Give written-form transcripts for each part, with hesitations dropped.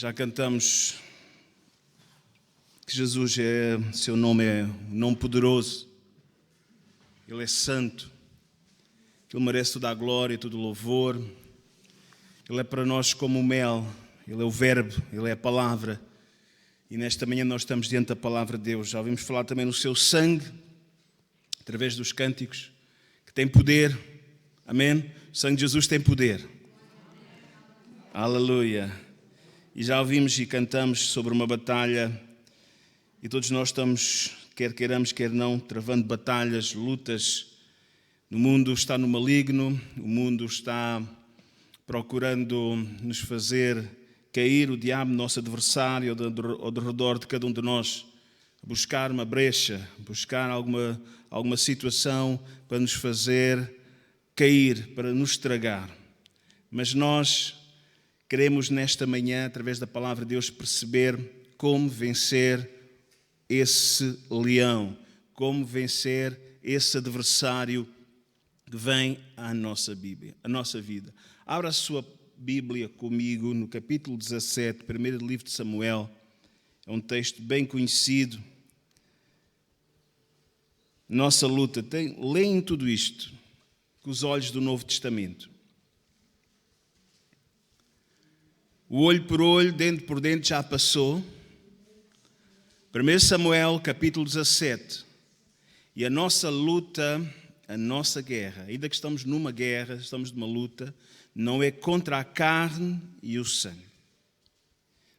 Já cantamos que Jesus seu nome é um nome poderoso, Ele é santo, Ele merece toda a glória e todo o louvor. Ele é para nós como o mel, Ele é o verbo, Ele é a palavra. E nesta manhã nós estamos diante da palavra de Deus. Já ouvimos falar também no seu sangue, através dos cânticos, que tem poder. Amém? O sangue de Jesus tem poder. Aleluia. E já ouvimos e cantamos sobre uma batalha. E todos nós estamos, quer queiramos, quer não, travando batalhas, lutas. O mundo está no maligno, o mundo está procurando nos fazer cair, o diabo, nosso adversário, ao redor de cada um de nós, buscar uma brecha, buscar alguma situação para nos fazer cair, para nos estragar. Mas nós queremos nesta manhã, através da palavra de Deus, perceber como vencer esse leão, como vencer esse adversário que vem à nossa Bíblia, à nossa vida. Abra a sua Bíblia comigo no capítulo 17, primeiro livro de Samuel. É um texto bem conhecido. Nossa luta, leem tudo isto com os olhos do Novo Testamento. O olho por olho, dente por dente já passou. 1 Samuel, capítulo 17. E a nossa luta, a nossa guerra, ainda que estamos numa guerra, estamos numa luta, não é contra a carne e o sangue.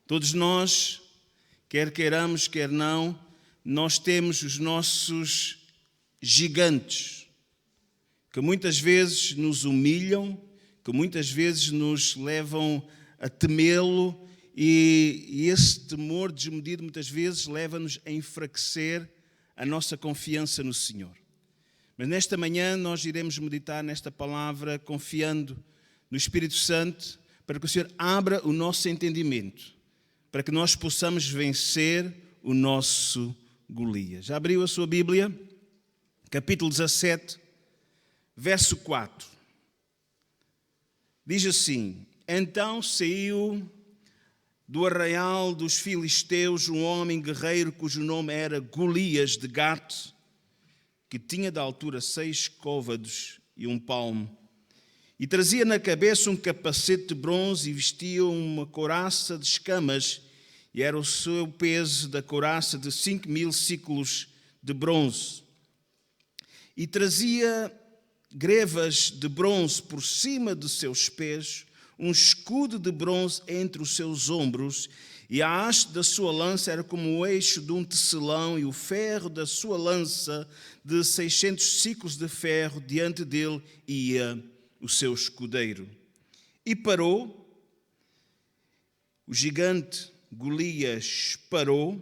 Todos nós, quer queiramos, quer não, nós temos os nossos gigantes, que muitas vezes nos humilham, que muitas vezes nos levam a temê-lo, e esse temor desmedido muitas vezes leva-nos a enfraquecer a nossa confiança no Senhor. Mas nesta manhã nós iremos meditar nesta palavra confiando no Espírito Santo para que o Senhor abra o nosso entendimento, para que nós possamos vencer o nosso Golias. Já abriu a sua Bíblia? Capítulo 17, verso 4. Diz assim: Então saiu do arraial dos filisteus um homem guerreiro cujo nome era Golias de Gato, que tinha de altura 6 côvados e 1 palmo, e trazia na cabeça um capacete de bronze e vestia uma couraça de escamas, e era o seu peso da couraça de 5.000 siclos de bronze. E trazia grevas de bronze por cima de seus pés, um escudo de bronze entre os seus ombros, e a haste da sua lança era como o eixo de um tecelão, e o ferro da sua lança de 600 siclos de ferro, diante dele ia o seu escudeiro. E parou, o gigante Golias parou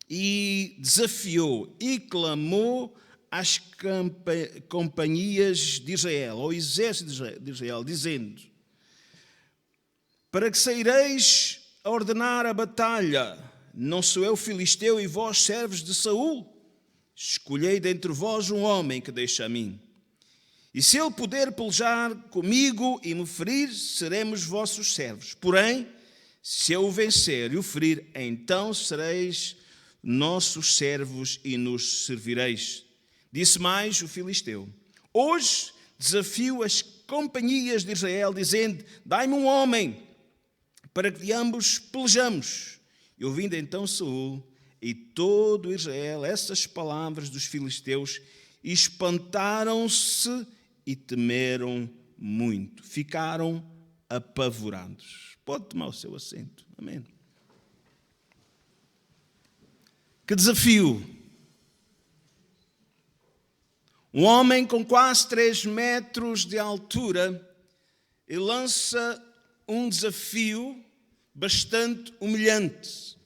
e desafiou e clamou às companhias de Israel, ao exército de Israel, dizendo: Para que saireis a ordenar a batalha? Não sou eu filisteu e vós servos de Saul? Escolhei dentre vós um homem que deixe a mim. E se ele puder pelejar comigo e me ferir, seremos vossos servos. Porém, se eu o vencer e o ferir, então sereis nossos servos e nos servireis. Disse mais o filisteu: Hoje desafio as companhias de Israel, dizendo: Dai-me um homem, para que de ambos pelejamos. E ouvindo então Saul e todo Israel essas palavras dos filisteus, espantaram-se e temeram muito. Ficaram apavorados. Pode tomar o seu assento. Amém. Que desafio! Um homem com quase 3 metros de altura e lança um desafio bastante humilhante.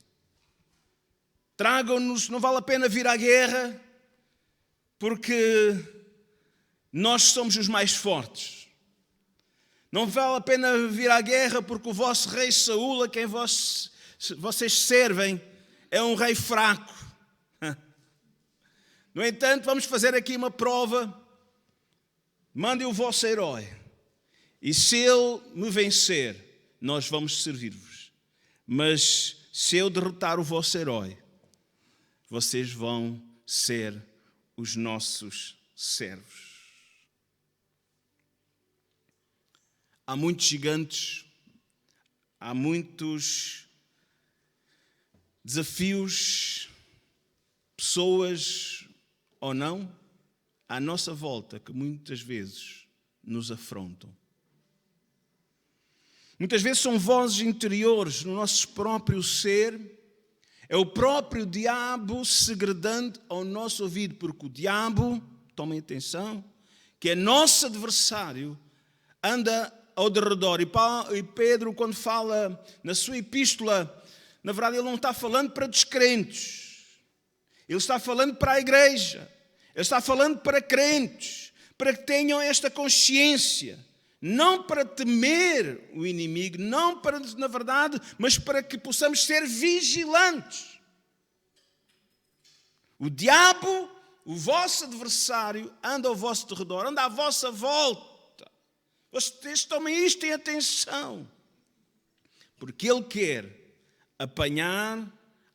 Tragam-nos, não vale a pena vir à guerra, porque nós somos os mais fortes. Não vale a pena vir à guerra, porque o vosso rei Saul, a quem vocês servem, é um rei fraco. No entanto, vamos fazer aqui uma prova. Mandem o vosso herói. E se ele me vencer, nós vamos servir-vos. mas se eu derrotar o vosso herói, vocês vão ser os nossos servos. Há muitos gigantes, há muitos desafios, pessoas ou não, à nossa volta que muitas vezes nos afrontam. Muitas vezes são vozes interiores no nosso próprio ser. É o próprio diabo segredando ao nosso ouvido, porque o diabo, tomem atenção, que é nosso adversário, anda ao derredor. E Pedro, quando fala na sua epístola, na verdade ele não está falando para descrentes. Ele está falando para a igreja. Ele está falando para crentes, para que tenham esta consciência. Não para temer o inimigo, não para, na verdade, mas para que possamos ser vigilantes. O diabo, o vosso adversário, anda ao vosso derredor, anda à vossa volta. Vocês tomem isto em atenção. Porque ele quer apanhar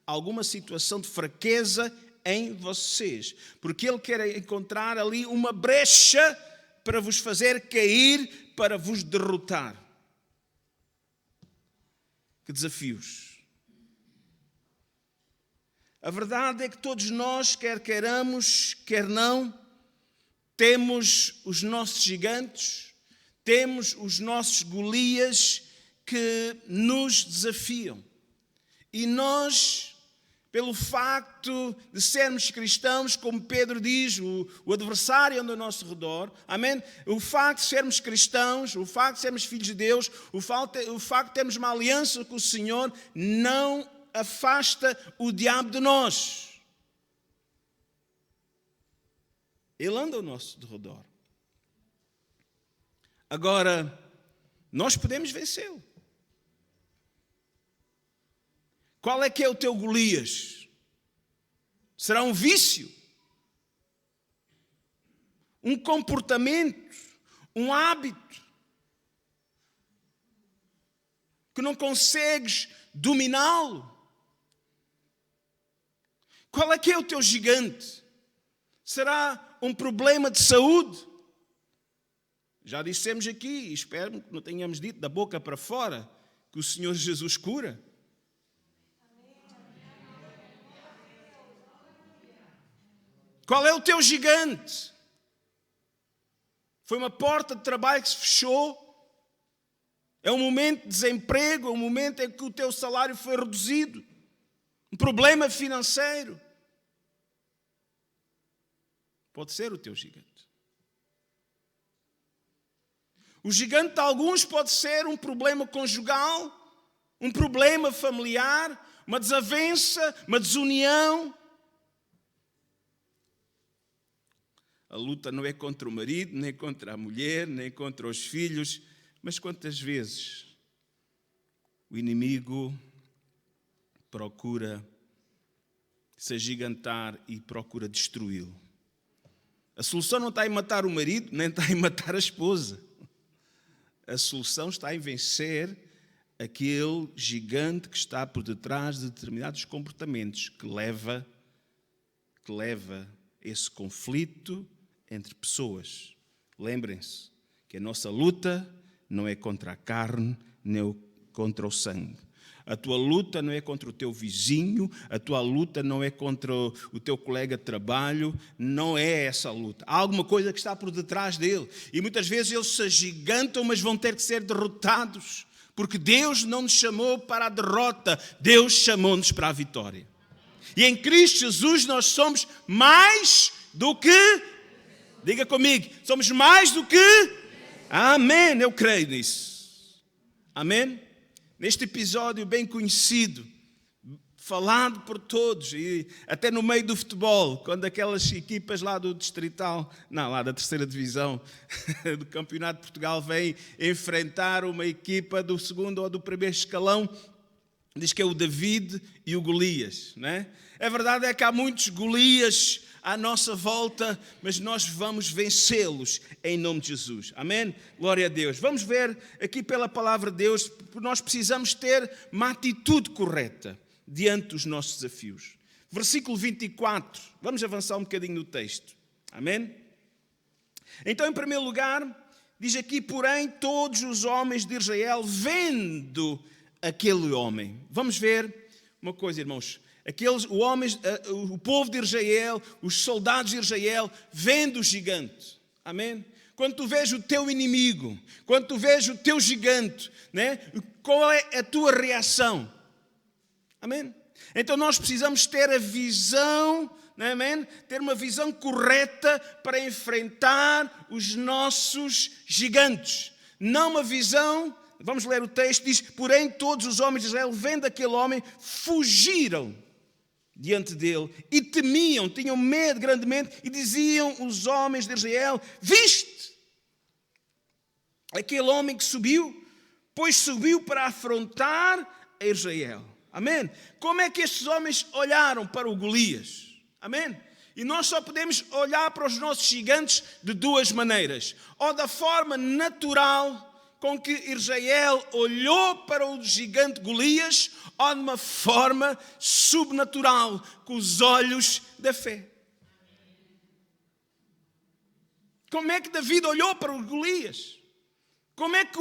alguma situação de fraqueza em vocês. Porque ele quer encontrar ali uma brecha para vos fazer cair, para vos derrotar. Que desafios. A verdade é que todos nós, quer queiramos, quer não, temos os nossos gigantes, temos os nossos Golias que nos desafiam. E nós, pelo facto de sermos cristãos, como Pedro diz, o adversário anda ao nosso redor, amém? O facto de sermos cristãos, o facto de sermos filhos de Deus, o facto de termos uma aliança com o Senhor, não afasta o diabo de nós. Ele anda ao nosso derredor. Agora, nós podemos vencê-lo. Qual é que é o teu Golias? Será um vício? Um comportamento? Um hábito? Que não consegues dominá-lo? Qual é que é o teu gigante? Será um problema de saúde? Já dissemos aqui, e espero que não tenhamos dito da boca para fora, que o Senhor Jesus cura. Qual é o teu gigante? Foi uma porta de trabalho que se fechou? É um momento de desemprego? É um momento em que o teu salário foi reduzido? Um problema financeiro? Pode ser o teu gigante. O gigante de alguns pode ser um problema conjugal, um problema familiar, uma desavença, uma desunião. A luta não é contra o marido, nem contra a mulher, nem contra os filhos, mas quantas vezes o inimigo procura se agigantar e procura destruí-lo. A solução não está em matar o marido, nem está em matar a esposa. A solução está em vencer aquele gigante que está por detrás de determinados comportamentos que leva esse conflito entre pessoas. Lembrem-se que a nossa luta não é contra a carne, nem contra o sangue. A tua luta não é contra o teu vizinho, a tua luta não é contra o teu colega de trabalho, não é essa a luta. Há alguma coisa que está por detrás dele. E muitas vezes eles se agigantam, mas vão ter que ser derrotados. Porque Deus não nos chamou para a derrota, Deus chamou-nos para a vitória. E em Cristo Jesus nós somos mais do que... Diga comigo, somos mais do que... Amém, eu creio nisso. Amém? Neste episódio bem conhecido, falado por todos, e até no meio do futebol, quando aquelas equipas lá do Distrital, não, lá da terceira divisão do Campeonato de Portugal, vêm enfrentar uma equipa do segundo ou do primeiro escalão, diz que é o David e o Golias, não é? A verdade é que há muitos Golias à nossa volta, mas nós vamos vencê-los em nome de Jesus. Amém? Glória a Deus. Vamos ver aqui pela palavra de Deus, porque nós precisamos ter uma atitude correta diante dos nossos desafios. Versículo 24. Vamos avançar um bocadinho no texto. Amém? Então, em primeiro lugar, diz aqui, porém, todos os homens de Israel, vendo aquele homem. Vamos ver uma coisa, irmãos. O povo de Israel, os soldados de Israel, vendo o gigante. Amém? Quando tu vês o teu inimigo, quando tu vês o teu gigante, né? Qual é a tua reação? Amém? Então nós precisamos ter a visão, amém? Ter uma visão correta para enfrentar os nossos gigantes. Não uma visão, vamos ler o texto, diz, porém todos os homens de Israel, vendo aquele homem, fugiram diante dele e temiam, tinham medo grandemente e diziam os homens de Israel, viste aquele homem que subiu? Pois subiu para afrontar a Israel. Amém? Como é que estes homens olharam para o Golias? Amém? E nós só podemos olhar para os nossos gigantes de duas maneiras. Ou da forma natural com que Israel olhou para o gigante Golias, ou de uma forma subnatural, com os olhos da fé. Como é que David olhou para o Golias? Como é que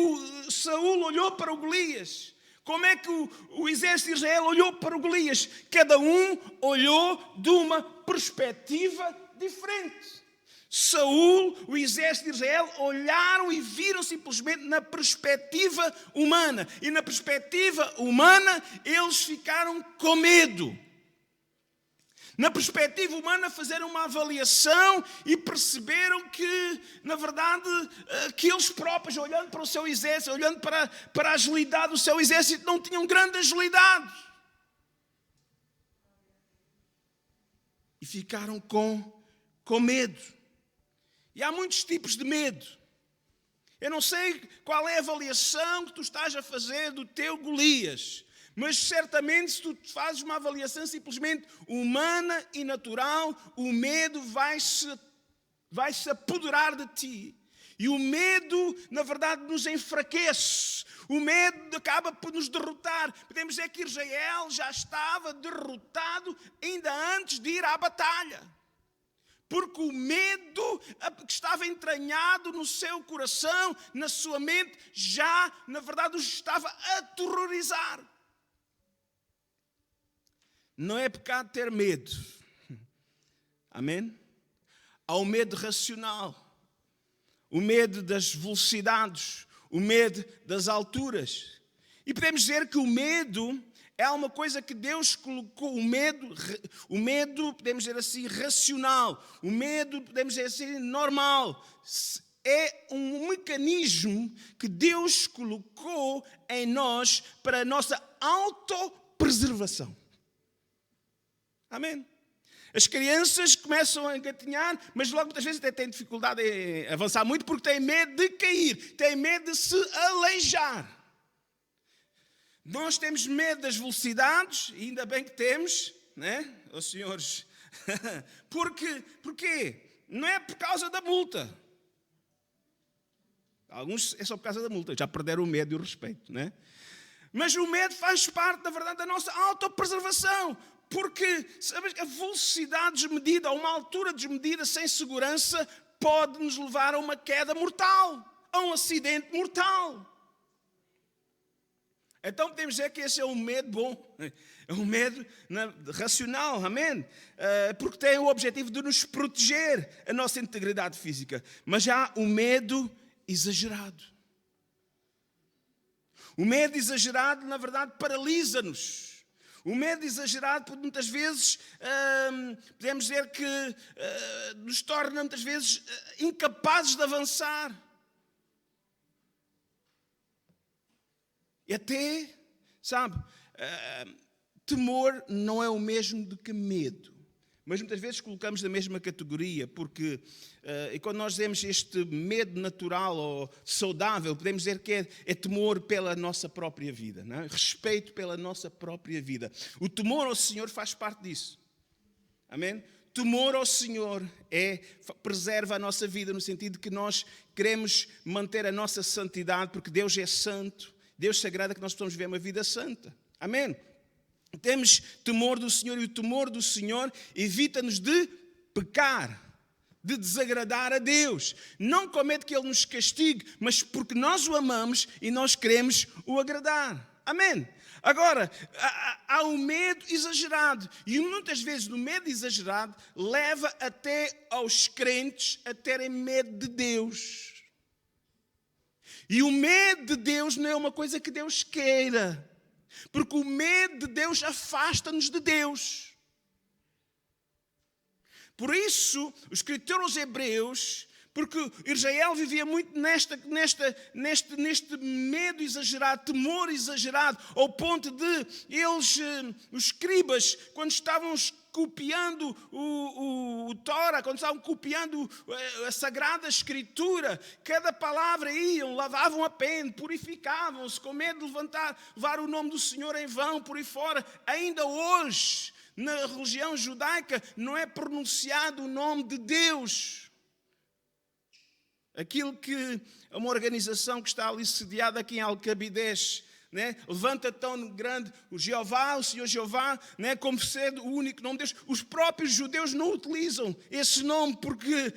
Saul olhou para o Golias? Como é que o exército de Israel olhou para o Golias? Cada um olhou de uma perspectiva diferente. Saul, o exército de Israel, olharam e viram simplesmente na perspectiva humana. E na perspectiva humana, eles ficaram com medo. Na perspectiva humana, fizeram uma avaliação e perceberam que, na verdade, que eles próprios, olhando para o seu exército, olhando para a agilidade do seu exército, não tinham grande agilidade. E ficaram com medo. E há muitos tipos de medo. Eu não sei qual é a avaliação que tu estás a fazer do teu Golias, mas certamente se tu fazes uma avaliação simplesmente humana e natural, o medo vai-se apoderar de ti. E o medo, na verdade, nos enfraquece. O medo acaba por nos derrotar. Podemos dizer que Israel já estava derrotado ainda antes de ir à batalha. Porque o medo que estava entranhado no seu coração, na sua mente, já, na verdade, os estava a aterrorizar. Não é pecado ter medo. Amém? Há o medo racional, o medo das velocidades, o medo das alturas. E podemos dizer que o medo é uma coisa que Deus colocou, o medo, podemos dizer assim, racional, o medo, podemos dizer assim, normal. É um mecanismo que Deus colocou em nós para a nossa autopreservação. Amém? As crianças começam a engatinhar, mas logo muitas vezes até têm dificuldade em avançar muito porque têm medo de cair, têm medo de se aleijar. Nós temos medo das velocidades, e ainda bem que temos, né, os senhores? Porquê? Não é por causa da multa. Alguns é só por causa da multa, já perderam o medo e o respeito, né? Mas o medo faz parte, na verdade, da nossa autopreservação. Porque, sabes, a velocidade desmedida, a uma altura desmedida, sem segurança, pode nos levar a uma queda mortal, a um acidente mortal. Então podemos dizer que esse é um medo bom, é um medo racional, amém? Porque tem o objetivo de nos proteger a nossa integridade física. Mas há o medo exagerado. O medo exagerado, na verdade, paralisa-nos. O medo exagerado, muitas vezes, podemos dizer que nos torna, muitas vezes, incapazes de avançar. E até, sabe, temor não é o mesmo do que medo. Mas muitas vezes colocamos na mesma categoria, porque e quando nós dizemos este medo natural ou saudável, podemos dizer que é temor pela nossa própria vida, não é? Respeito pela nossa própria vida. O temor ao Senhor faz parte disso. Amém? Temor ao Senhor preserva a nossa vida, no sentido que nós queremos manter a nossa santidade, porque Deus é santo, Deus se agrada que nós possamos viver uma vida santa. Amém? Temos temor do Senhor, e o temor do Senhor evita-nos de pecar, de desagradar a Deus. Não com medo que Ele nos castigue, mas porque nós o amamos e nós queremos o agradar. Amém? Agora, há um medo exagerado. E muitas vezes o medo exagerado leva até aos crentes a terem medo de Deus. E o medo de Deus não é uma coisa que Deus queira. Porque o medo de Deus afasta-nos de Deus. Por isso, o escritor aos Hebreus, porque Israel vivia muito neste medo exagerado, temor exagerado, ao ponto de eles, os escribas, quando estavam copiando o Torá, quando estavam copiando a Sagrada Escritura, cada palavra iam, lavavam a pena, purificavam-se, com medo de levar o nome do Senhor em vão, por aí fora. Ainda hoje, na religião judaica, não é pronunciado o nome de Deus. Aquilo que uma organização que está ali sediada aqui em Alcabidez, né, levanta tão grande o Jeová, o Senhor Jeová, né, como sendo o único nome de Deus. Os próprios judeus não utilizam esse nome, porque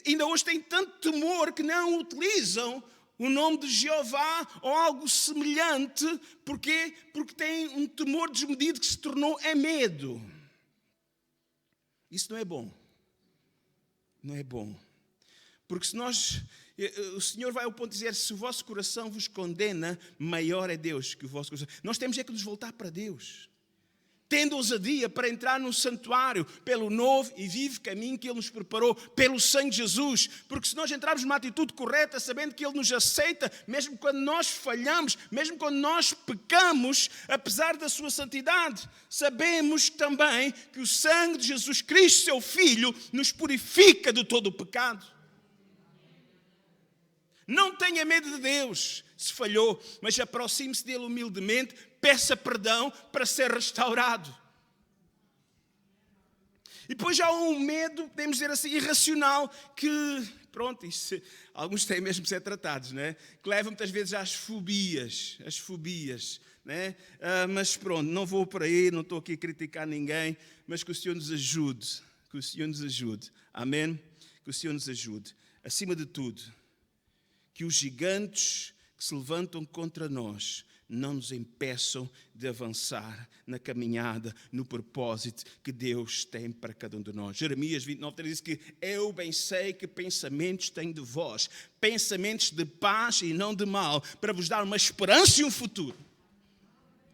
ainda hoje têm tanto temor que não utilizam o nome de Jeová ou algo semelhante. Porquê? Porque têm um temor desmedido que se tornou em medo. Isso não é bom. Não é bom. Porque se o Senhor vai ao ponto de dizer, se o vosso coração vos condena, maior é Deus que o vosso coração. Nós temos que nos voltar para Deus. Tendo ousadia para entrar no santuário pelo novo e vivo caminho que Ele nos preparou, pelo sangue de Jesus. Porque se nós entrarmos numa atitude correta, sabendo que Ele nos aceita, mesmo quando nós falhamos, mesmo quando nós pecamos, apesar da sua santidade, sabemos também que o sangue de Jesus Cristo, seu Filho, nos purifica de todo o pecado. Não tenha medo de Deus se falhou, mas aproxime-se dele humildemente, peça perdão para ser restaurado. E depois há um medo, podemos dizer assim, irracional, que, pronto, alguns têm mesmo de ser tratados, né? Que leva muitas vezes às fobias, né? Mas pronto, não vou por aí, não estou aqui a criticar ninguém, mas que o Senhor nos ajude, amém? Que o Senhor nos ajude, acima de tudo, que os gigantes que se levantam contra nós não nos impeçam de avançar na caminhada, no propósito que Deus tem para cada um de nós. Jeremias 29 diz que eu bem sei que pensamentos tenho de vós, pensamentos de paz e não de mal, para vos dar uma esperança e um futuro.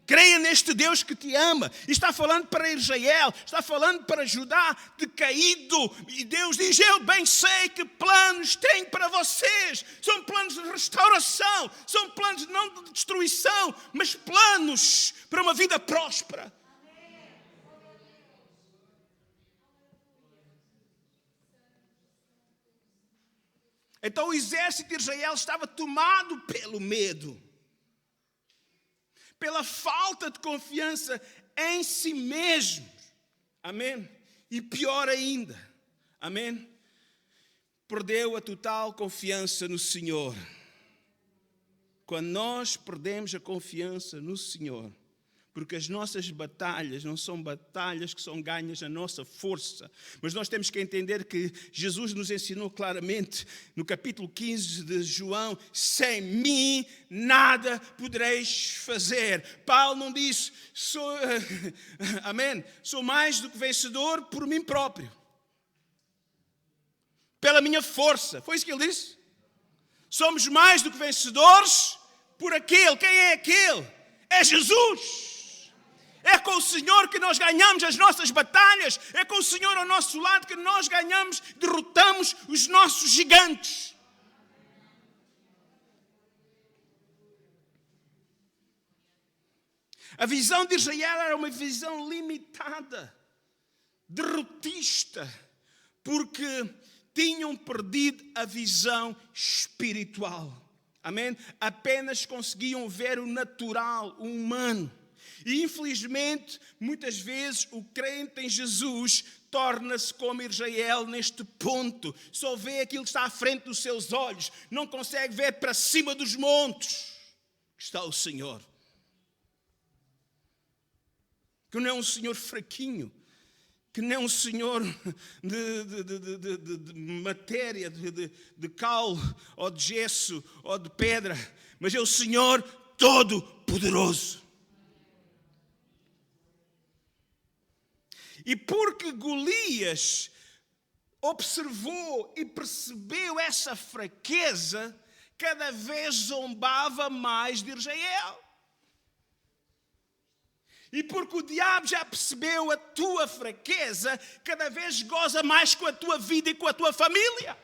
Creia neste Deus que te ama. E está falando para Israel, está falando para Judá decaído. E Deus diz, eu bem sei que planos tenho para vocês. São planos de restauração, são planos não de destruição, mas planos para uma vida próspera. Então o exército de Israel estava tomado pelo medo, pela falta de confiança em si mesmo. Amém? E pior ainda, amém? Perdeu a total confiança no Senhor. Quando nós perdemos a confiança no Senhor, porque as nossas batalhas não são batalhas que são ganhas na nossa força, mas nós temos que entender que Jesus nos ensinou claramente no capítulo 15 de João, sem mim nada podereis fazer. Paulo não disse, amém, sou mais do que vencedor por mim próprio, pela minha força. Foi isso que ele disse? Somos mais do que vencedores por aquele. Quem é aquele? É Jesus. É com o Senhor que nós ganhamos as nossas batalhas. É com o Senhor ao nosso lado que nós ganhamos, derrotamos os nossos gigantes. A visão de Israel era uma visão limitada derrotista, porque tinham perdido a visão espiritual. Amém? Apenas conseguiam ver o natural, o humano. E infelizmente, muitas vezes, o crente em Jesus torna-se como Israel neste ponto. Só vê aquilo que está à frente dos seus olhos. Não consegue ver para cima dos montes que está o Senhor. Que não é um Senhor fraquinho. Que não é um Senhor de matéria, de cal, ou de gesso, ou de pedra. Mas é o Senhor Todo-Poderoso. E porque Golias observou e percebeu essa fraqueza, cada vez zombava mais de Israel. E porque o diabo já percebeu a tua fraqueza, cada vez goza mais com a tua vida e com a tua família.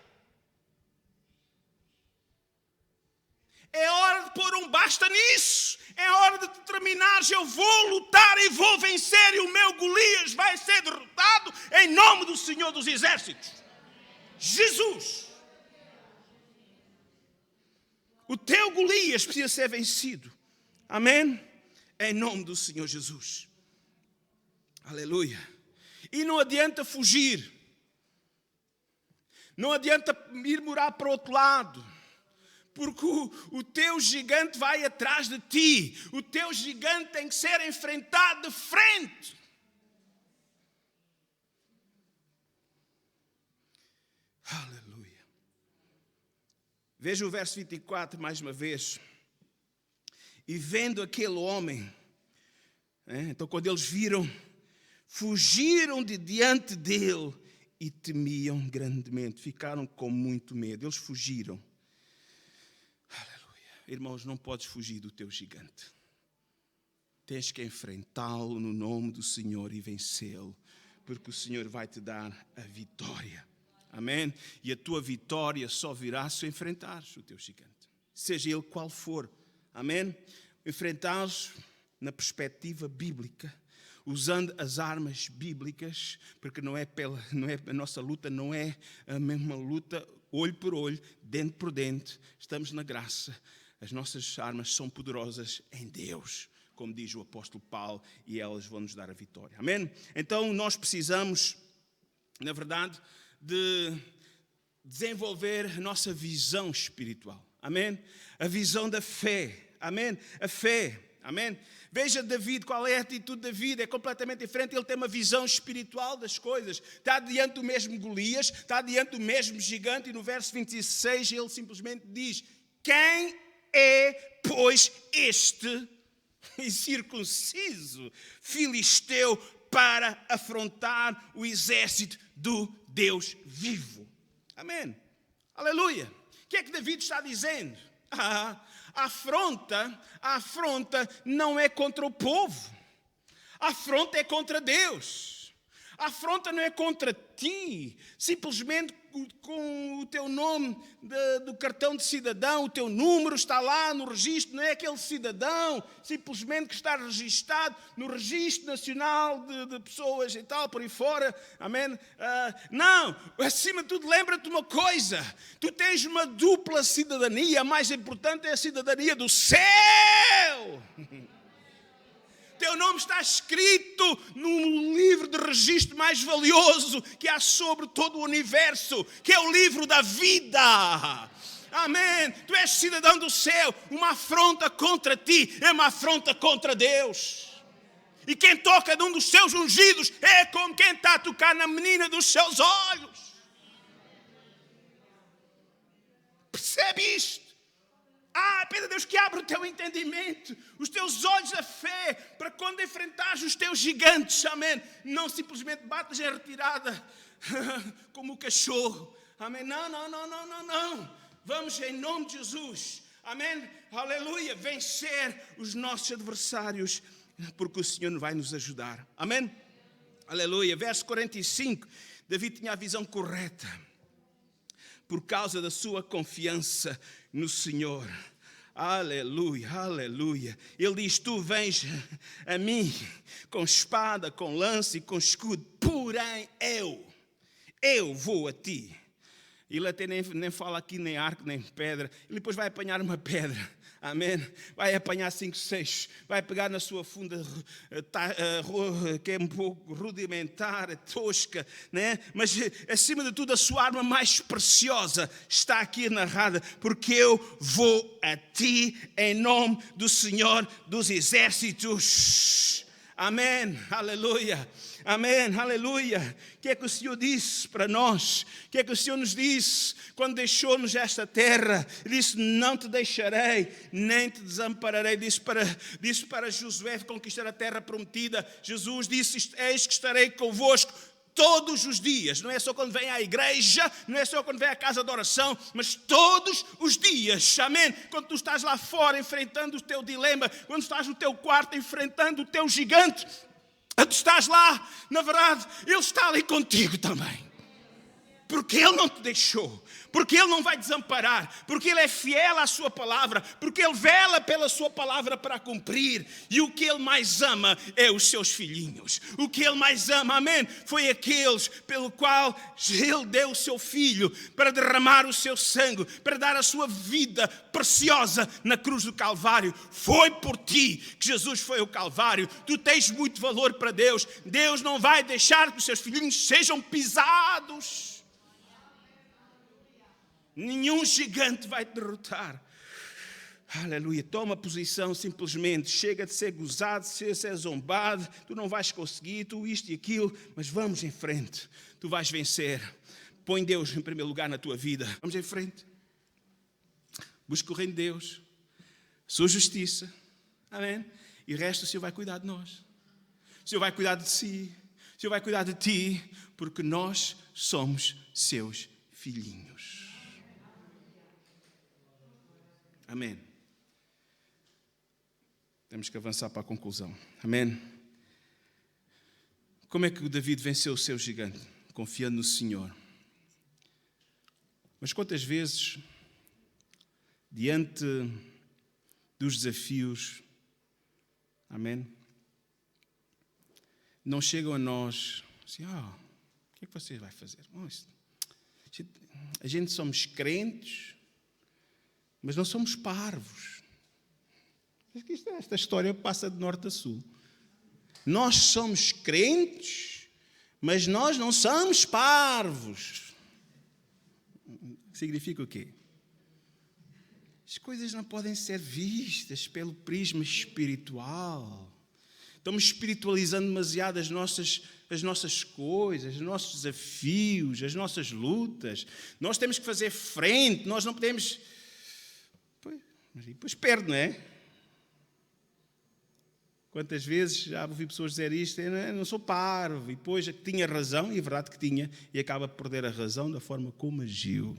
É hora de pôr um basta nisso. É hora de determinares, eu vou lutar e vou vencer e o meu Golias vai ser derrotado em nome do Senhor dos Exércitos. Jesus. O teu Golias precisa ser vencido. Amém? Em nome do Senhor Jesus. Aleluia. E não adianta fugir. Não adianta ir morar para o outro lado. Porque o teu gigante vai atrás de ti. O teu gigante tem que ser enfrentado de frente. Aleluia. Veja o verso 24 mais uma vez. E vendo aquele homem, então quando eles viram, fugiram de diante dele e temiam grandemente. Ficaram com muito medo. Eles fugiram. Aleluia. Irmãos, não podes fugir do teu gigante. Tens que enfrentá-lo no nome do Senhor e vencê-lo. Porque o Senhor vai te dar a vitória. Amém? E a tua vitória só virá se enfrentares o teu gigante. Seja ele qual for. Amém? Enfrentá-los na perspectiva bíblica, usando as armas bíblicas, porque a nossa luta não é a mesma luta olho por olho, dente por dente. Estamos na graça. As nossas armas são poderosas em Deus, como diz o apóstolo Paulo, e elas vão nos dar a vitória. Amém? Então nós precisamos, na verdade, de desenvolver a nossa visão espiritual. Amém? A visão da fé. Amém? A fé. Amém? Veja David, qual é a atitude de David? É completamente diferente. Ele tem uma visão espiritual das coisas. Está diante do mesmo Golias, está diante do mesmo gigante. E no verso 26 ele simplesmente diz: quem é, pois, este incircunciso filisteu para afrontar o exército do Deus vivo? Amém? Aleluia. O que é que David está dizendo? A afronta não é contra o povo. A afronta é contra Deus. A afronta não é contra ti. Simplesmente com o teu nome do cartão de cidadão, o teu número está lá no registro, não é aquele cidadão simplesmente que está registado no Registro Nacional de Pessoas e tal, por aí fora. Amém? Não, acima de tudo, lembra-te uma coisa: tu tens uma dupla cidadania. A mais importante é a cidadania do céu. Teu nome está escrito no livro de registro mais valioso que há sobre todo o universo, que é o livro da vida. Amém. Tu és cidadão do céu. Uma afronta contra ti é uma afronta contra Deus. E quem toca num dos seus ungidos é como quem está a tocar na menina dos seus olhos. Percebe isto? Pede a Deus que abra o teu entendimento, os teus olhos da fé, para quando enfrentares os teus gigantes, amém, não simplesmente batas em retirada, como o cachorro, amém, não, vamos em nome de Jesus, amém, aleluia, vencer os nossos adversários, porque o Senhor vai nos ajudar, amém, aleluia. Verso 45, Davi tinha a visão correta, por causa da sua confiança no Senhor. Aleluia, aleluia. Ele diz, tu vens a mim com espada, com lança e com escudo, porém eu vou a ti. Ele até nem fala aqui nem arco, nem pedra. Ele depois vai apanhar uma pedra. Amém? Vai apanhar 5, 6. Vai pegar na sua funda que é um pouco rudimentar, tosca, né? Mas acima de tudo a sua arma mais preciosa está aqui narrada. Porque eu vou a ti em nome do Senhor dos Exércitos. Amém, aleluia, amém, aleluia. O que é que o Senhor disse para nós? O que é que o Senhor nos disse quando deixou-nos esta terra? Ele disse, não te deixarei, nem te desampararei. Disse para Josué conquistar a terra prometida. Jesus disse, eis que estarei convosco todos os dias. Não é só quando vem à igreja, não é só quando vem à casa de oração, mas todos os dias, amém? Quando tu estás lá fora enfrentando o teu dilema, quando estás no teu quarto enfrentando o teu gigante, tu estás lá, na verdade, Ele está ali contigo também. Porque Ele não te deixou, porque Ele não vai desamparar, porque Ele é fiel à sua palavra, porque Ele vela pela sua palavra para cumprir. E o que Ele mais ama é os seus filhinhos. O que Ele mais ama, amém, foi aqueles pelo qual Ele deu o seu Filho para derramar o seu sangue, para dar a sua vida preciosa na cruz do Calvário. Foi por ti que Jesus foi ao Calvário. Tu tens muito valor para Deus. Deus não vai deixar que os seus filhinhos sejam pisados. Nenhum gigante vai te derrotar. Aleluia. Toma posição simplesmente. Chega de ser gozado, de ser zombado. Tu não vais conseguir, tu isto e aquilo. Mas vamos em frente. Tu vais vencer. Põe Deus em primeiro lugar na tua vida. Vamos em frente. Busca o reino de Deus. A sua justiça. Amém. E o resto o Senhor vai cuidar de nós. O Senhor vai cuidar de si. O Senhor vai cuidar de ti. Porque nós somos seus filhinhos. Amém. Temos que avançar para a conclusão. Amém. Como é que o David venceu o seu gigante? Confiando no Senhor. Mas quantas vezes, diante dos desafios, amém, não chegam a nós assim, o que é que você vai fazer? A gente somos crentes, mas não somos parvos. Esta história passa de norte a sul. Nós somos crentes, mas nós não somos parvos. Significa o quê? As coisas não podem ser vistas pelo prisma espiritual. Estamos espiritualizando demasiado as nossas coisas, os nossos desafios, as nossas lutas. Nós temos que fazer frente, nós não podemos... Mas depois perde, não é? Quantas vezes já ouvi pessoas dizer isto, eu não sou parvo, e depois tinha razão, e é verdade que tinha, e acaba por perder a razão da forma como agiu.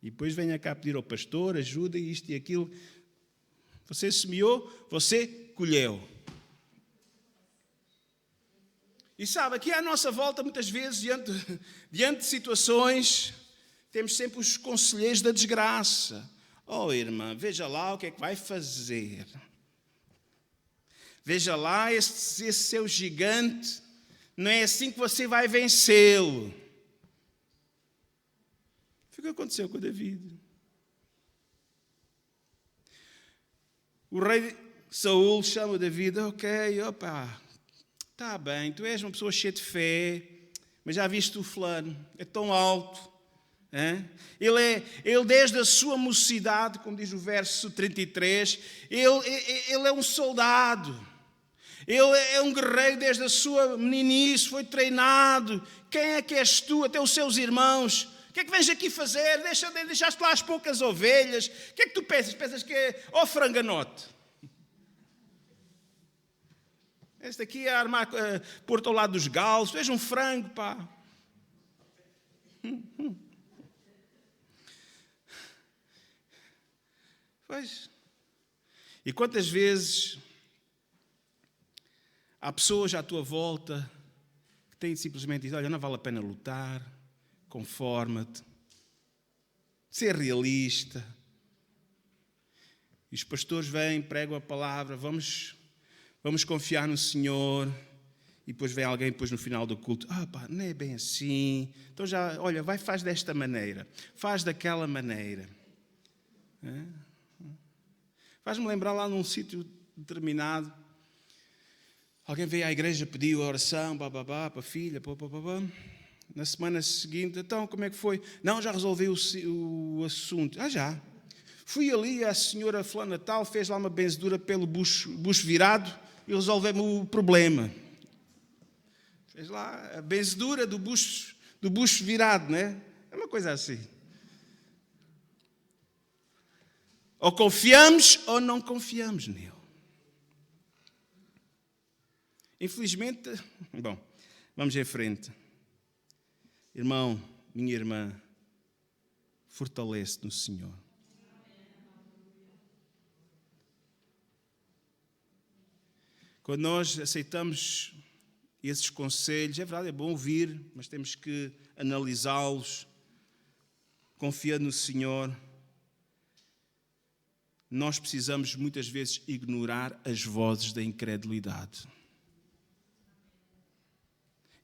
E depois venha cá pedir ao pastor, ajuda, isto e aquilo. Você semeou, você colheu. E sabe, aqui à nossa volta, muitas vezes, diante de situações, temos sempre os conselheiros da desgraça. Irmã, veja lá o que é que vai fazer. Veja lá esse seu gigante. Não é assim que você vai vencê-lo. Foi o que aconteceu com David. O rei Saul chama David. Está bem, tu és uma pessoa cheia de fé, mas já viste o fulano, é tão alto. Ele desde a sua mocidade, como diz o verso 33, ele é um soldado, ele é um guerreiro desde a sua meninice, foi treinado. Quem é que és tu? Até os seus irmãos. O que é que vens aqui fazer? Deixaste lá as poucas ovelhas. O que é que tu pensas? Pensas que é franganote? Este aqui é armar, pôr-te ao lado dos galos. Tu és um frango, pá. Pois. E quantas vezes há pessoas à tua volta que têm simplesmente dizer, olha, não vale a pena lutar, conforma-te, ser realista, E os pastores vêm, pregam a palavra, vamos confiar no Senhor. E depois vem alguém depois no final do culto, pá, não é bem assim. Então já, olha, faz desta maneira, faz daquela maneira. Faz-me lembrar lá num sítio determinado, alguém veio à igreja, pediu a oração, para a filha, Na semana seguinte, então como é que foi? Não, já resolvi o assunto. Já. Fui ali, a senhora fulana tal, fez lá uma benzedura pelo bucho virado e resolvemos o problema. Fez lá a benzedura do bucho virado, né? É uma coisa assim. Ou confiamos ou não confiamos nele. Infelizmente, bom, vamos em frente. Irmão, minha irmã, fortalece no Senhor. Quando nós aceitamos esses conselhos, é verdade, é bom ouvir, mas temos que analisá-los, confiando no Senhor. Nós precisamos muitas vezes ignorar as vozes da incredulidade.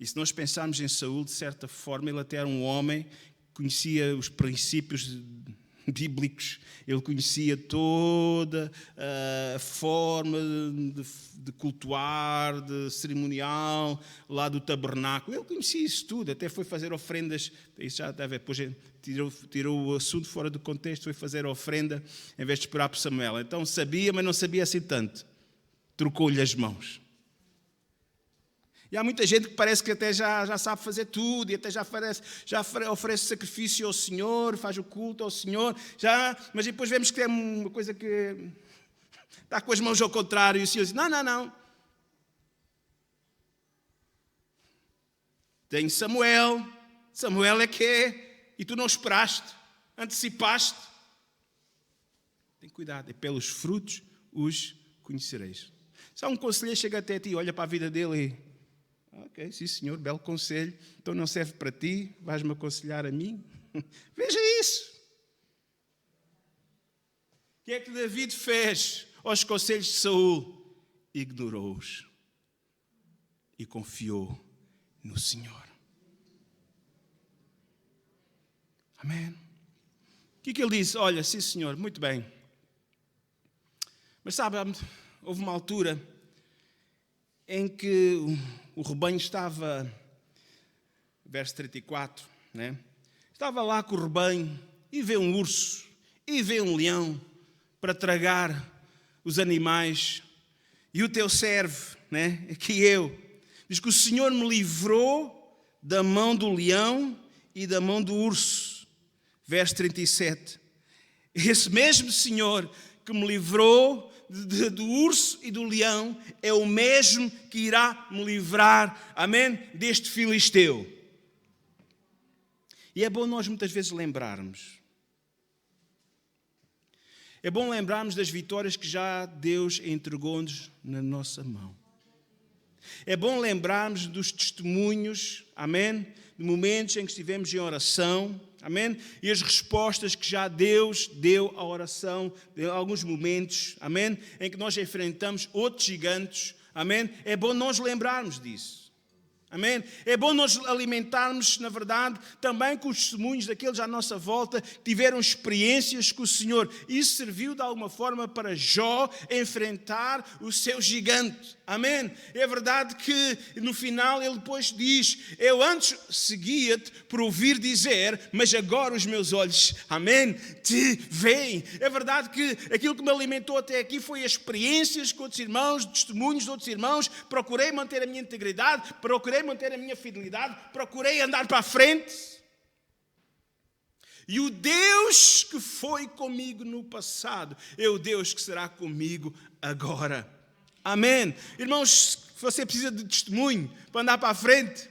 E se nós pensarmos em Saul, de certa forma, ele até era um homem que conhecia os princípios bíblicos, ele conhecia toda a forma de cultuar, de cerimonial, lá do tabernáculo. Ele conhecia isso tudo, até foi fazer ofrendas. Isso já deve, depois tirou o assunto fora do contexto, foi fazer a ofrenda em vez de esperar por Samuel. Então sabia, mas não sabia assim tanto. Trocou-lhe as mãos. E há muita gente que parece que até já sabe fazer tudo e até já oferece sacrifício ao Senhor, faz o culto ao Senhor, mas depois vemos que é uma coisa que está com as mãos ao contrário e o Senhor diz, não. Tem Samuel é que é, e tu não esperaste, antecipaste. Tem cuidado, é pelos frutos os conhecereis. Se há um conselheiro chega até ti, olha para a vida dele e ok, sim senhor, belo conselho. Então não serve para ti, vais-me aconselhar a mim? Veja isso. O que é que David fez aos conselhos de Saul? Ignorou-os e confiou no Senhor. Amém. O que ele disse? Olha, sim senhor, muito bem. Mas sabe, houve uma altura em que o rebanho estava, verso 34, né? Estava lá com o rebanho e vê um urso e vê um leão para tragar os animais. E o teu servo, né? Aqui eu, diz que o Senhor me livrou da mão do leão e da mão do urso. Verso 37. Esse mesmo Senhor que me livrou do urso e do leão é o mesmo que irá me livrar, amém, deste filisteu. E é bom nós muitas vezes lembrarmos. É bom lembrarmos das vitórias que já Deus entregou-nos na nossa mão. É bom lembrarmos dos testemunhos, amém, de momentos em que estivemos em oração, amém, e as respostas que já Deus deu à oração, de alguns momentos, amém, em que nós enfrentamos outros gigantes, amém. É bom nós lembrarmos disso. Amém? É bom nós alimentarmos, na verdade, também com os testemunhos daqueles à nossa volta que tiveram experiências com o Senhor. Isso serviu de alguma forma para Jó enfrentar o seu gigante. Amém? É verdade que no final ele depois diz, eu antes seguia-te por ouvir dizer, mas agora os meus olhos, amém, te veem. É verdade que aquilo que me alimentou até aqui foi as experiências com outros irmãos, testemunhos de outros irmãos. Procurei manter a minha integridade, procurei manter a minha fidelidade, procurei andar para a frente. E o Deus que foi comigo no passado é o Deus que será comigo agora. Amém. Irmãos, se você precisa de testemunho para andar para a frente,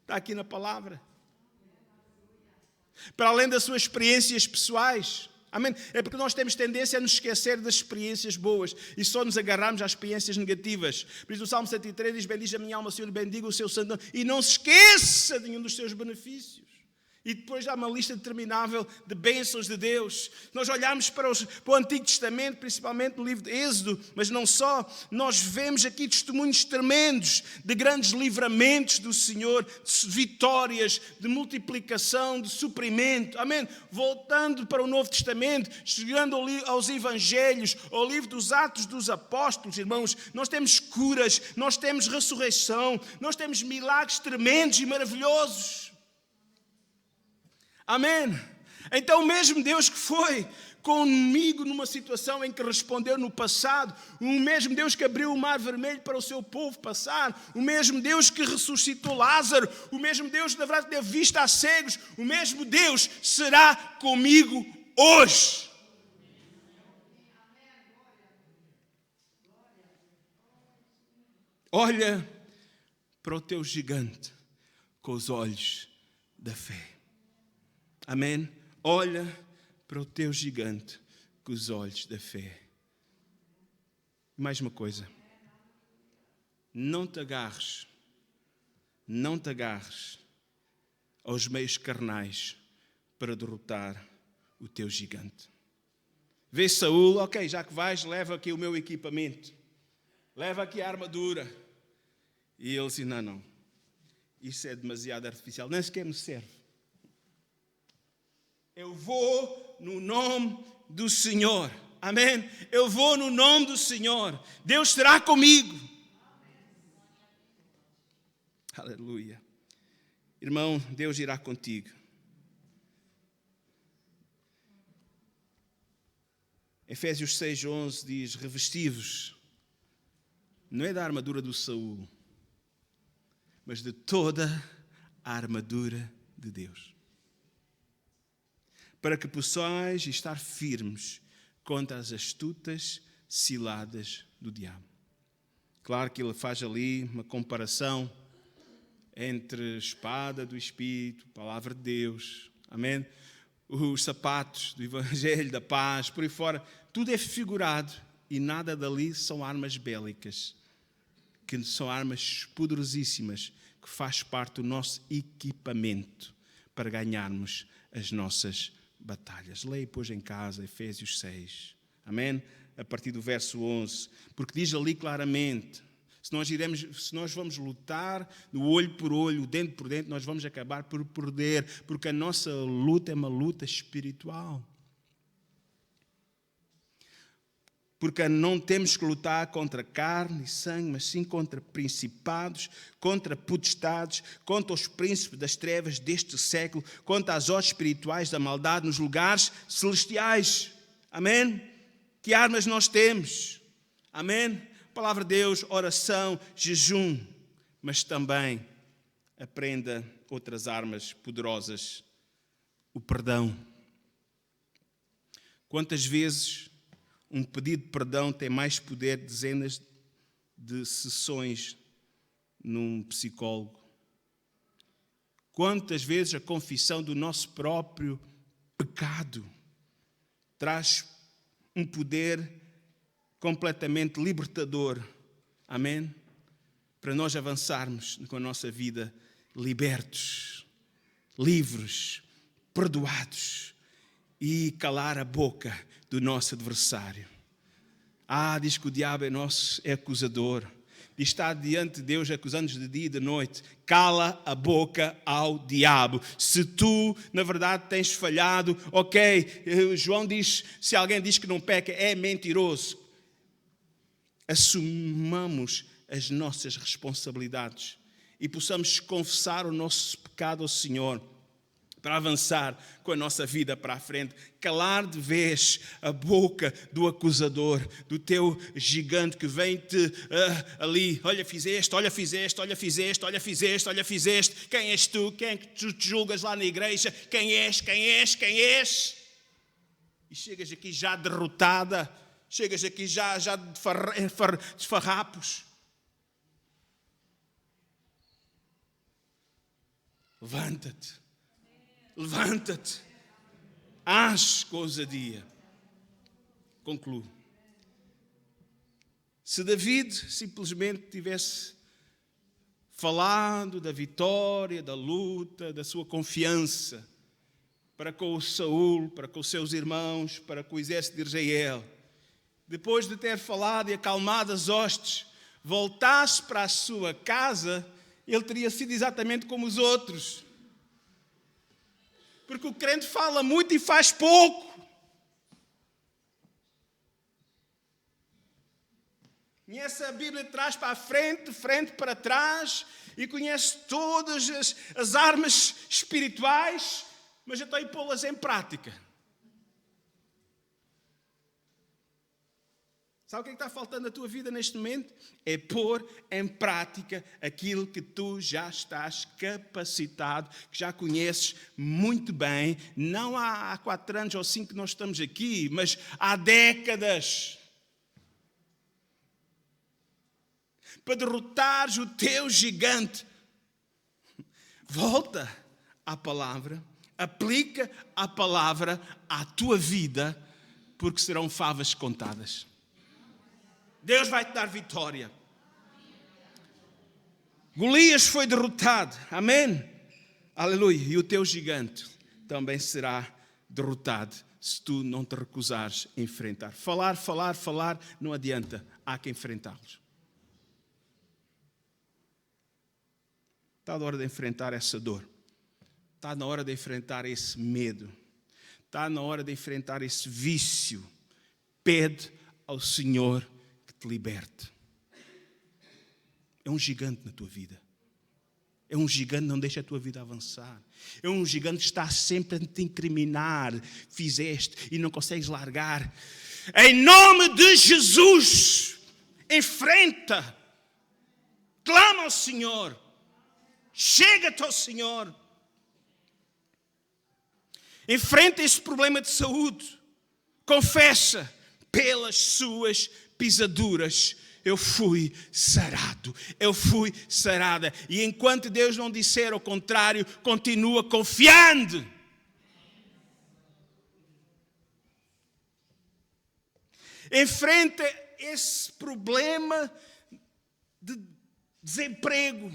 está aqui na palavra. Para além das suas experiências pessoais. Amém? É porque nós temos tendência a nos esquecer das experiências boas e só nos agarrarmos às experiências negativas. Por isso o Salmo 103 diz, bendiz a minha alma, Senhor, bendiga o seu santo nome, e não se esqueça de nenhum dos seus benefícios. E depois há uma lista interminável de bênçãos de Deus. Nós olhamos para o Antigo Testamento, principalmente no livro de Êxodo, mas não só, nós vemos aqui testemunhos tremendos de grandes livramentos do Senhor, de vitórias, de multiplicação, de suprimento. Amém? Voltando para o Novo Testamento, chegando aos Evangelhos, ao livro dos Atos dos Apóstolos, irmãos, nós temos curas, nós temos ressurreição, nós temos milagres tremendos e maravilhosos. Amém? Então o mesmo Deus que foi comigo numa situação em que respondeu no passado, o mesmo Deus que abriu o mar vermelho para o seu povo passar, o mesmo Deus que ressuscitou Lázaro, o mesmo Deus que na verdade deu vista a cegos, o mesmo Deus será comigo hoje. Olha para o teu gigante com os olhos da fé. Amém? Olha para o teu gigante com os olhos da fé. Mais uma coisa. Não te agarres aos meios carnais para derrotar o teu gigante. Vê Saúl, ok, já que vais, leva aqui o meu equipamento. Leva aqui a armadura. E ele disse, não, isso é demasiado artificial, nem sequer me serve. Eu vou no nome do Senhor. Amém? Eu vou no nome do Senhor. Deus estará comigo. Aleluia. Irmão, Deus irá contigo. Efésios 6:11 diz, revesti-vos, não é da armadura do Saúl, mas de toda a armadura de Deus. Para que possais estar firmes contra as astutas ciladas do diabo. Claro que ele faz ali uma comparação entre a espada do Espírito, a palavra de Deus, amém? Os sapatos do Evangelho, da paz, por aí fora, tudo é figurado e nada dali são armas bélicas, que são armas poderosíssimas, que faz parte do nosso equipamento para ganharmos as nossas batalhas. Leia depois em casa Efésios 6, amém? A partir do verso 11, porque diz ali claramente, se nós vamos lutar no olho por olho, dente por dente, nós vamos acabar por perder, porque a nossa luta é uma luta espiritual. Porque não temos que lutar contra carne e sangue, mas sim contra principados, contra potestades, contra os príncipes das trevas deste século, contra as hostes espirituais da maldade nos lugares celestiais. Amém? Que armas nós temos? Amém? Palavra de Deus, oração, jejum, mas também aprenda outras armas poderosas. O perdão. Quantas vezes um pedido de perdão tem mais poder de dezenas de sessões num psicólogo? Quantas vezes a confissão do nosso próprio pecado traz um poder completamente libertador, amém? Para nós avançarmos com a nossa vida libertos, livres, perdoados e calar a boca do nosso adversário. Diz que o diabo é acusador. E está diante de Deus acusando-nos de dia e de noite. Cala a boca ao diabo. Se tu, na verdade, tens falhado, ok, João diz, se alguém diz que não peca, é mentiroso. Assumamos as nossas responsabilidades e possamos confessar o nosso pecado ao Senhor, para avançar com a nossa vida para a frente. Calar de vez a boca do acusador, do teu gigante que vem-te ali. Olha, fizeste. Quem és tu? Quem é que tu te julgas lá na igreja? Quem és? E chegas aqui já derrotada. Chegas aqui já de farrapos. Levanta-te, age com ousadia. Concluo. Se David simplesmente tivesse falado da vitória, da luta, da sua confiança para com o Saul, para com os seus irmãos, para com o exército de Israel, depois de ter falado e acalmado as hostes, voltasse para a sua casa, ele teria sido exatamente como os outros. Porque o crente fala muito e faz pouco. Conhece a Bíblia de trás para a frente, de frente para trás, e conhece todas as armas espirituais, mas eu estou a pô-las em prática. Sabe o que está faltando na tua vida neste momento? É pôr em prática aquilo que tu já estás capacitado, que já conheces muito bem. Não há 4 anos ou 5 que nós estamos aqui, mas há décadas. Para derrotares o teu gigante, volta à palavra, aplica a palavra à tua vida, porque serão favas contadas. Deus vai te dar vitória. Golias foi derrotado, amém? Aleluia. E o teu gigante também será derrotado se tu não te recusares a enfrentar. Falar não adianta, há que enfrentá-los. Está na hora de enfrentar essa dor. Está na hora de enfrentar esse medo. Está na hora de enfrentar esse vício. Pede ao Senhor que te liberte. É um gigante na tua vida. É um gigante que não deixa a tua vida avançar. É um gigante que está sempre a te incriminar. Fizeste e não consegues largar. Em nome de Jesus, enfrenta. Clama ao Senhor. Chega-te ao Senhor. Enfrenta esse problema de saúde. Confessa, pelas suas pisaduras eu fui sarado, eu fui sarada. E enquanto Deus não disser o contrário, continua confiando. Enfrenta esse problema de desemprego.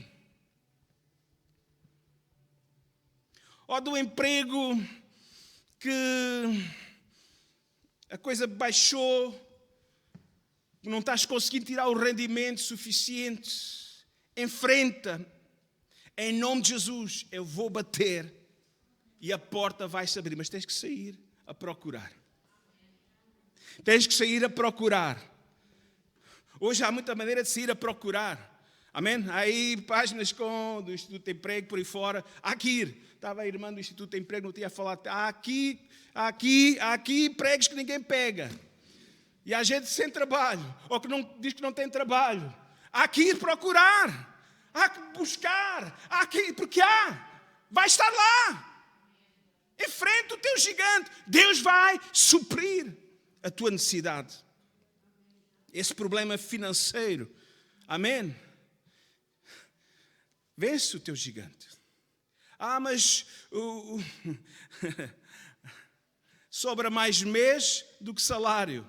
Ou do emprego que a coisa baixou, não estás conseguindo tirar o rendimento suficiente. Enfrenta, em nome de Jesus, eu vou bater e a porta vai se abrir, mas tens que sair a procurar. Tens que sair a procurar. Hoje há muita maneira de sair a procurar. Amém? Há aí páginas do Instituto de Emprego por aí fora. Há que ir. Estava a irmã do Instituto de Emprego, não tinha falado. Há aqui pregos que ninguém pega. E há gente sem trabalho, ou que não, diz que não tem trabalho. Há que ir procurar. Há que buscar. Porque vai estar lá. Enfrenta o teu gigante. Deus vai suprir a tua necessidade. Esse problema financeiro. Amém? Vence o teu gigante. Mas sobra mais mês do que salário.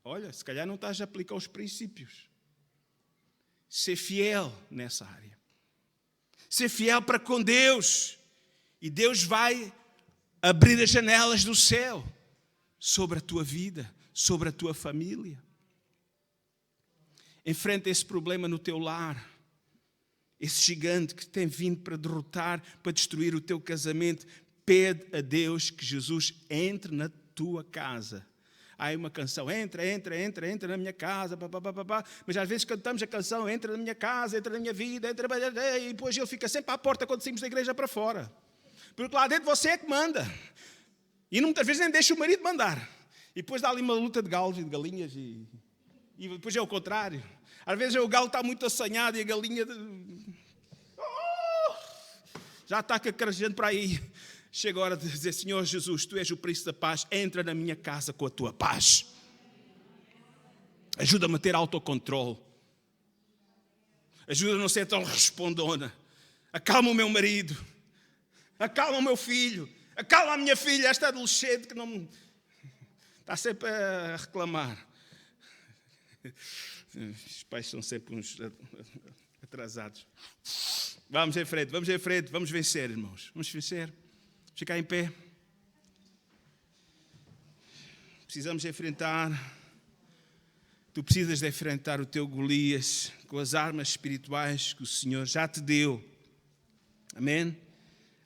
Olha, se calhar não estás a aplicar os princípios. Ser fiel nessa área. Ser fiel para com Deus. E Deus vai abrir as janelas do céu sobre a tua vida, sobre a tua família. Enfrenta esse problema no teu lar. Esse gigante que tem vindo para derrotar, para destruir o teu casamento. Pede a Deus que Jesus entre na tua casa. Há aí uma canção, entra na minha casa, mas às vezes cantamos a canção, entra na minha casa, entra na minha vida, e depois ele fica sempre à porta quando saímos da igreja para fora. Porque lá dentro você é que manda. E muitas vezes nem deixa o marido mandar. E depois dá ali uma luta de galos e de galinhas, e depois é o contrário. Às vezes o galo está muito assanhado e a galinha já está cacarejando para aí. Chega a hora de dizer, Senhor Jesus, Tu és o príncipe da paz, entra na minha casa com a Tua paz. Ajuda-me a ter autocontrole. Ajuda-me a não ser tão respondona. Acalma o meu marido. Acalma o meu filho. Acalma a minha filha, esta adolescente que não está sempre a reclamar. Os pais são sempre uns atrasados. Vamos em frente, vamos vencer, irmãos. Vamos vencer. Ficar em pé. Precisamos enfrentar. Tu precisas de enfrentar o teu Golias com as armas espirituais que o Senhor já te deu. Amém?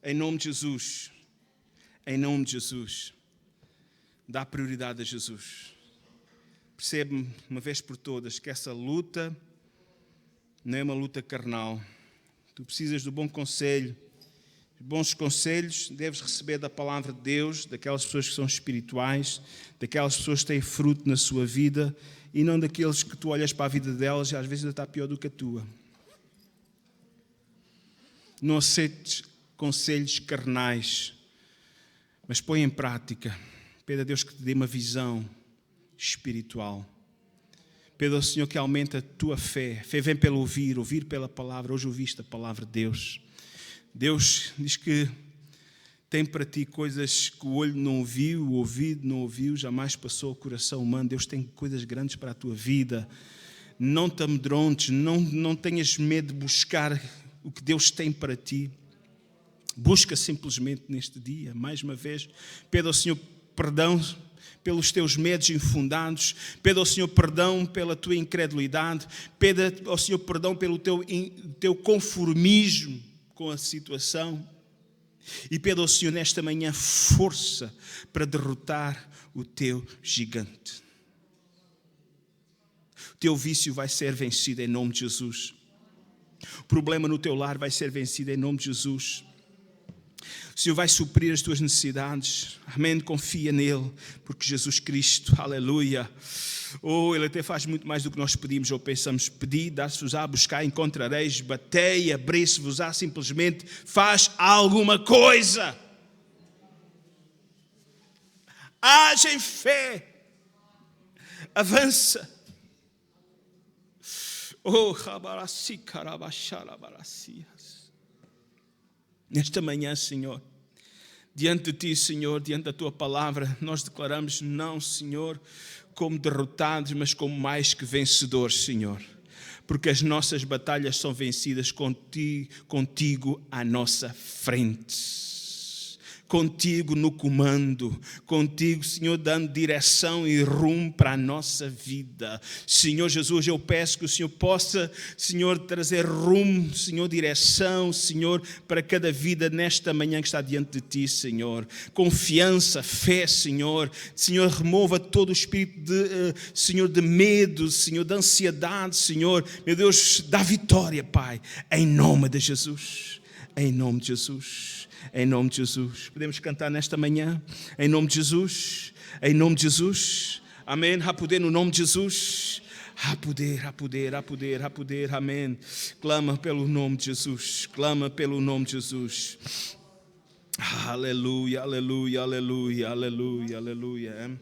Em nome de Jesus. Em nome de Jesus. Dá prioridade a Jesus. Percebe uma vez por todas que essa luta não é uma luta carnal. Tu precisas do bom conselho. Bons conselhos deves receber da palavra de Deus, daquelas pessoas que são espirituais, daquelas pessoas que têm fruto na sua vida e não daqueles que tu olhas para a vida delas e às vezes ainda está pior do que a tua. Não aceites conselhos carnais, mas põe em prática. Pede a Deus que te dê uma visão espiritual. Pede ao Senhor que aumente a tua fé. Fé vem pelo ouvir, ouvir pela palavra. Hoje ouviste a palavra de Deus. Deus diz que tem para ti coisas que o olho não viu, o ouvido não ouviu, jamais passou ao coração humano. Deus tem coisas grandes para a tua vida. Não te amedrontes, não tenhas medo de buscar o que Deus tem para ti. Busca simplesmente neste dia, mais uma vez. Pede ao Senhor perdão pelos teus medos infundados. Pede ao Senhor perdão pela tua incredulidade. Pede ao Senhor perdão pelo teu conformismo com a situação. E pede ao Senhor nesta manhã força para derrotar o teu gigante. O teu vício vai ser vencido em nome de Jesus. O problema no teu lar vai ser vencido em nome de Jesus. O Senhor vai suprir as tuas necessidades. Amém? Confia nele, porque Jesus Cristo, aleluia. Ele até faz muito mais do que nós pedimos ou pensamos. Pedi, dar-se-vos-á, buscar, encontrareis, batei, abrir-se-vos-á, simplesmente faz alguma coisa. Haja em fé. Avança. Nesta manhã, Senhor, diante de Ti, Senhor, diante da Tua palavra, nós declaramos não, Senhor, como derrotados, mas como mais que vencedores, Senhor. Porque as nossas batalhas são vencidas contigo à nossa frente. Contigo no comando, contigo, Senhor, dando direção e rumo para a nossa vida. Senhor Jesus, eu peço que o Senhor possa, Senhor, trazer rumo, Senhor, direção, Senhor, para cada vida nesta manhã que está diante de Ti, Senhor. Confiança, fé, Senhor. Senhor, remova todo o espírito Senhor, de medo, Senhor, de ansiedade, Senhor. Meu Deus, dá vitória, Pai, em nome de Jesus. Em nome de Jesus. Em nome de Jesus. Podemos cantar nesta manhã? Em nome de Jesus. Em nome de Jesus. Amém. Há poder no nome de Jesus. Há poder, há poder, há poder, há poder. Amém. Clama pelo nome de Jesus. Clama pelo nome de Jesus. Aleluia, aleluia, aleluia, aleluia, aleluia.